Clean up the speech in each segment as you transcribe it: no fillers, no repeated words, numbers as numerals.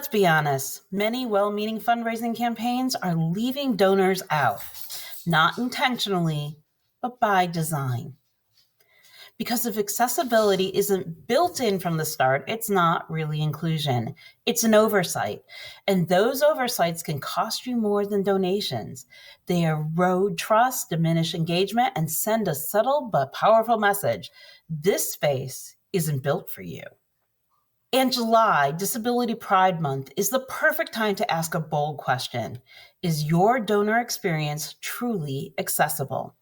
Let's be honest, many well-meaning fundraising campaigns are leaving donors out, not intentionally, but by design. Because if accessibility isn't built in from the start, it's not really inclusion. It's an oversight. And those oversights can cost you more than donations. They erode trust, diminish engagement, and send a subtle but powerful message. This space isn't built for you. In July, Disability Pride Month, is the perfect time to ask a bold question. Is your donor experience truly accessible?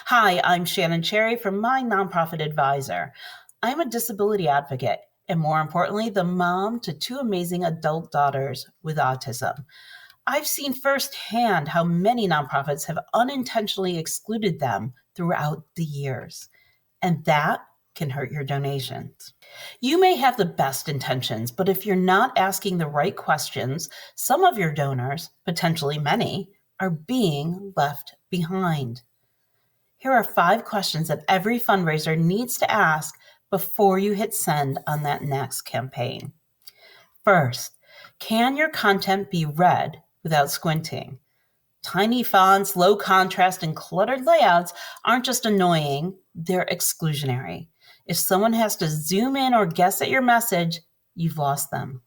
Hi, I'm Shannon Cherry from My Nonprofit Advisor. I'm a disability advocate, and more importantly, the mom to two amazing adult daughters with autism. I've seen firsthand how many nonprofits have unintentionally excluded them throughout the years, and that can hurt your donations. You may have the best intentions, but if you're not asking the right questions, some of your donors, potentially many, are being left behind. Here are 5 questions that every fundraiser needs to ask before you hit send on that next campaign. First, can your content be read without squinting? Tiny fonts, low contrast, and cluttered layouts aren't just annoying, they're exclusionary. If someone has to zoom in or guess at your message, you've lost them.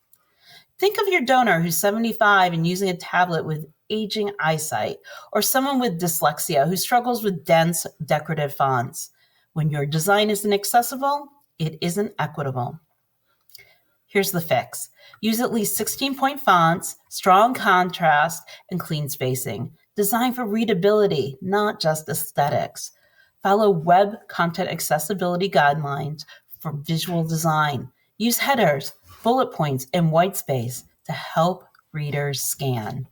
Think of your donor who's 75 and using a tablet with aging eyesight, or someone with dyslexia who struggles with dense, decorative fonts. When your design isn't accessible, it isn't equitable. Here's the fix. Use at least 16-point fonts, strong contrast, and clean spacing. Designed for readability, not just aesthetics. Follow web content accessibility guidelines for visual design. Use headers, bullet points, and white space to help readers scan.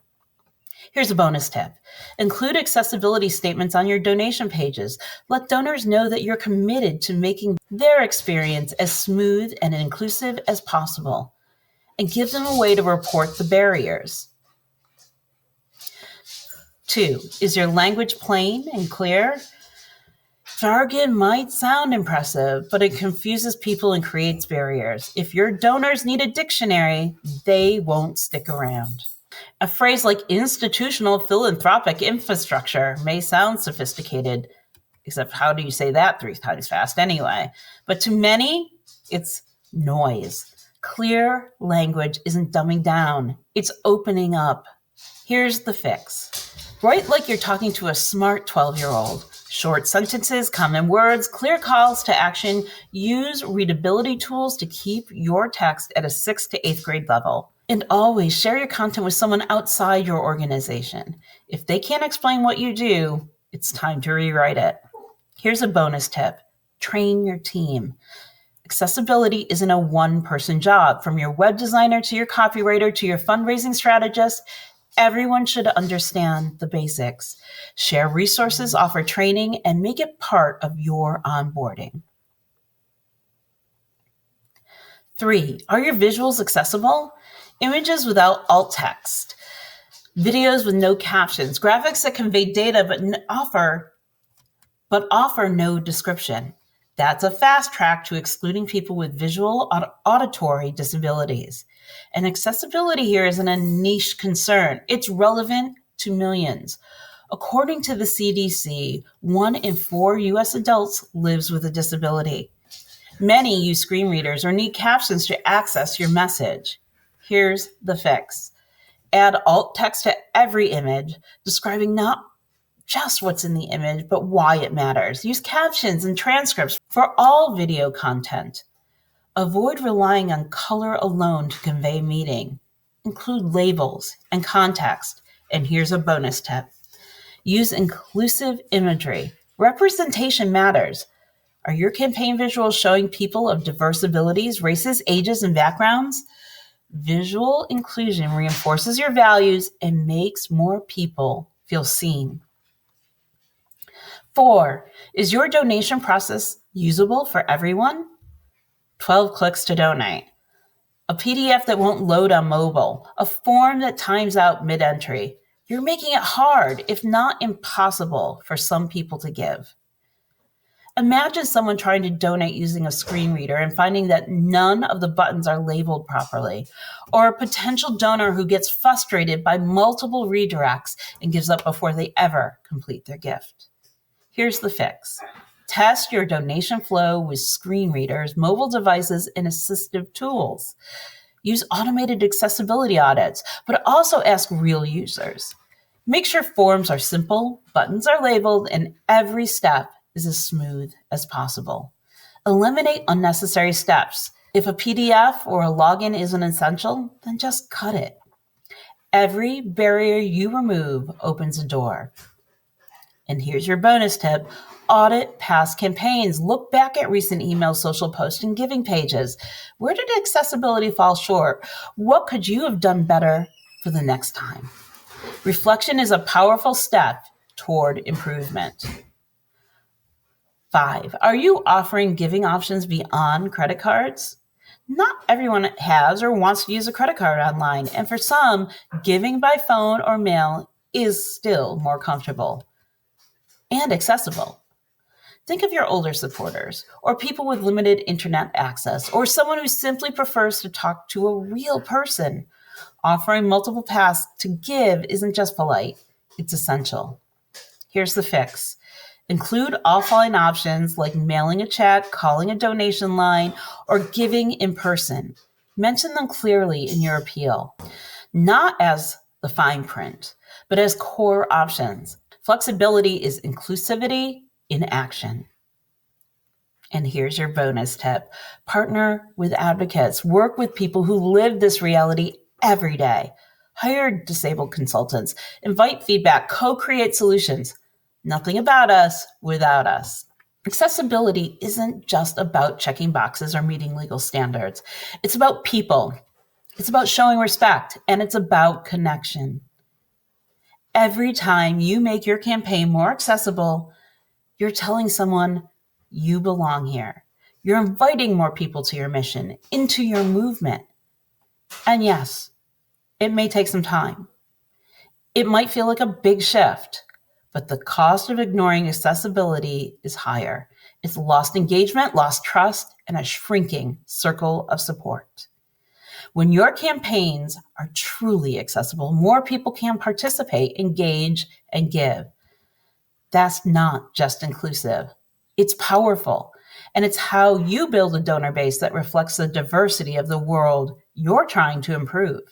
Here's a bonus tip. Include accessibility statements on your donation pages. Let donors know that you're committed to making their experience as smooth and inclusive as possible, and give them a way to report the barriers. 2, is your language plain and clear? Jargon might sound impressive, but it confuses people and creates barriers. If your donors need a dictionary, they won't stick around. A phrase like institutional philanthropic infrastructure may sound sophisticated, except how do you say that 3 times fast anyway? But to many, it's noise. Clear language isn't dumbing down, it's opening up. Here's the fix. Write like you're talking to a smart 12-year-old. Short sentences, common words, clear calls to action. Use readability tools to keep your text at a 6th to 8th grade level. And always share your content with someone outside your organization. If they can't explain what you do, it's time to rewrite it. Here's a bonus tip. Train your team. Accessibility isn't a one-person job. From your web designer to your copywriter to your fundraising strategist, everyone should understand the basics. Share resources, offer training, and make it part of your onboarding. 3, are your visuals accessible? Images without alt text, videos with no captions, graphics that convey data but offer no description. That's a fast track to excluding people with visual auditory disabilities. And accessibility here isn't a niche concern. It's relevant to millions. According to the CDC, 1 in 4 U.S. adults lives with a disability. Many use screen readers or need captions to access your message. Here's the fix. Add alt text to every image, describing not just what's in the image, but why it matters. Use captions and transcripts for all video content. Avoid relying on color alone to convey meaning. Include labels and context. And here's a bonus tip. Use inclusive imagery. Representation matters. Are your campaign visuals showing people of diverse abilities, races, ages, and backgrounds? Visual inclusion reinforces your values and makes more people feel seen. 4, is your donation process usable for everyone? 12 clicks to donate. A PDF that won't load on mobile. A form that times out mid-entry. You're making it hard, if not impossible, for some people to give. Imagine someone trying to donate using a screen reader and finding that none of the buttons are labeled properly, or a potential donor who gets frustrated by multiple redirects and gives up before they ever complete their gift. Here's the fix. Test your donation flow with screen readers, mobile devices, and assistive tools. Use automated accessibility audits, but also ask real users. Make sure forms are simple, buttons are labeled, and every step is as smooth as possible. Eliminate unnecessary steps. If a PDF or a login isn't essential, then just cut it. Every barrier you remove opens a door. And here's your bonus tip. Audit past campaigns. Look back at recent email, social posts, and giving pages. Where did accessibility fall short? What could you have done better for the next time? Reflection is a powerful step toward improvement. 5, are you offering giving options beyond credit cards? Not everyone has or wants to use a credit card online, and for some, giving by phone or mail is still more comfortable and accessible. Think of your older supporters, or people with limited internet access, or someone who simply prefers to talk to a real person. Offering multiple paths to give isn't just polite, it's essential. Here's the fix. Include offline options like mailing a check, calling a donation line, or giving in person. Mention them clearly in your appeal, not as the fine print, but as core options. Flexibility is inclusivity in action. And here's your bonus tip. Partner with advocates. Work with people who live this reality every day. Hire disabled consultants. Invite feedback. Co-create solutions. Nothing about us without us. Accessibility isn't just about checking boxes or meeting legal standards. It's about people. It's about showing respect, and it's about connection. Every time you make your campaign more accessible, you're telling someone you belong here. You're inviting more people to your mission, into your movement. And yes, it may take some time. It might feel like a big shift, but the cost of ignoring accessibility is higher. It's lost engagement, lost trust, and a shrinking circle of support. When your campaigns are truly accessible, more people can participate, engage, and give. That's not just inclusive. It's powerful. And it's how you build a donor base that reflects the diversity of the world you're trying to improve.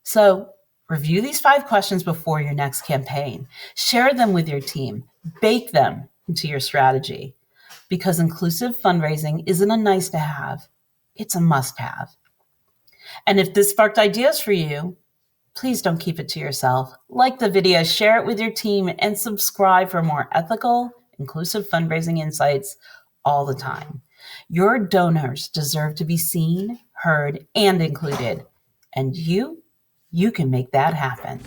So, review these 5 questions before your next campaign. Share them with your team. Bake them into your strategy. Because inclusive fundraising isn't a nice to have, it's a must have. And if this sparked ideas for you, please don't keep it to yourself. Like the video, share it with your team, and subscribe for more ethical, inclusive fundraising insights all the time. Your donors deserve to be seen, heard, and included. And you can make that happen.